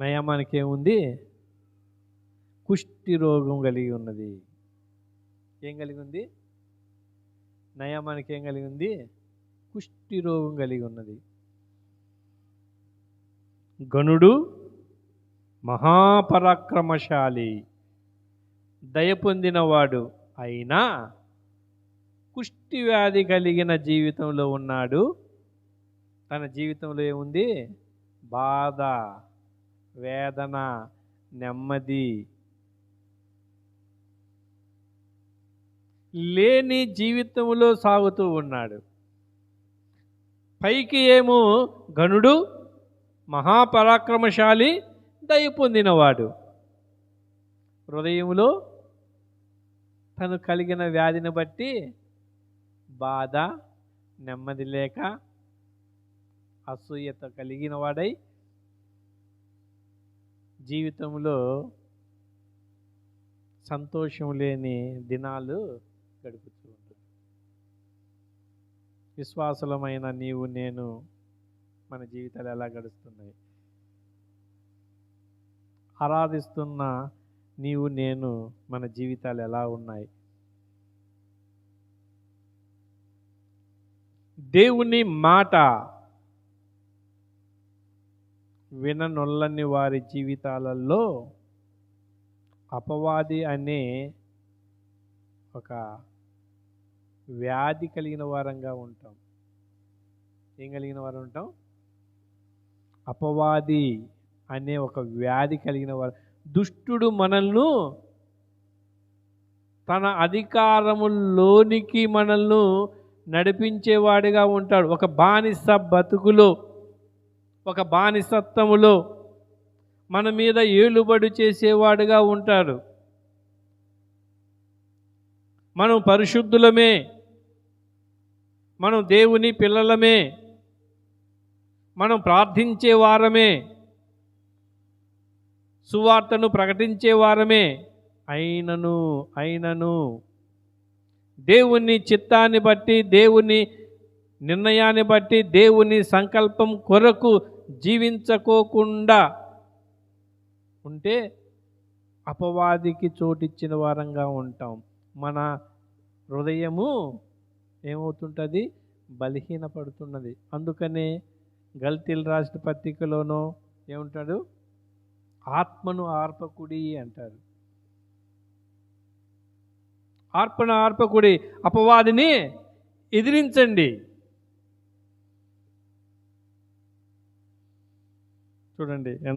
నయమానికి ఏముంది? కుష్టి రోగం కలిగి ఉన్నది. ఏం కలిగి ఉంది? నయమానికి ఏం కలిగి ఉంది? కుష్టి రోగం కలిగి ఉన్నది. గనుడు, మహాపరాక్రమశాలి, దయ పొందినవాడు అయినా కుష్టి వ్యాధి కలిగిన జీవితంలో ఉన్నాడు. తన జీవితంలో ఏముంది? బాధ, వేదన, నెమ్మది లేని జీవితంలో సాగుతూ ఉన్నాడు. పైకి ఏమో గనుడు, మహాపరాక్రమశాలి, దయ పొందినవాడు. హృదయంలో తను కలిగిన వ్యాధిని బట్టి బాధ, నెమ్మది లేక, అసూయత కలిగిన వాడై జీవితంలో సంతోషం లేని దినాలు గడుపుతూ ఉంటాడు. విశ్వాసులమైన నీవు నేను మన జీవితాలు ఎలా గడుస్తున్నాయి? ఆరాధిస్తున్న నీవు నేను మన జీవితాలు ఎలా ఉన్నాయి? దేవుని మాట విననొల్లని వారి జీవితాలలో అపవాది అనే ఒక వ్యాధి కలిగిన వారంగా ఉంటాం. ఏం కలిగిన వారు ఉంటాం? అపవాది అనే ఒక వ్యాధి కలిగిన వారు. దుష్టుడు మనల్ని తన అధికారములోనికి మనల్ని నడిపించేవాడిగా ఉంటాడు. ఒక బానిస బతుకులో, ఒక బానిసత్వములో మన మీద ఏలుబడి చేసేవాడుగా ఉంటాడు. మనం పరిశుద్ధులమే, మనం దేవుని పిల్లలమే, మనం ప్రార్థించే వారమే, సువార్తను ప్రకటించే వారమే అయినను దేవుని చిత్తాన్ని బట్టి, దేవుని నిర్ణయాన్ని బట్టి, దేవుని సంకల్పం కొరకు జీవించుకోకుండా ఉంటే అపవాదికి చోటిచ్చిన వారంగా ఉంటాం. మన హృదయము ఏమవుతుంటుంది? బలహీనపడుతున్నది. అందుకనే గల్తీలు రాసిన పత్రికలోనో ఏముంటాడు? ఆత్మను ఆర్పకుడి అంటారు. ఆర్పణ ఆర్పకుడి, అపవాదిని ఎదిరించండి. చూడండి.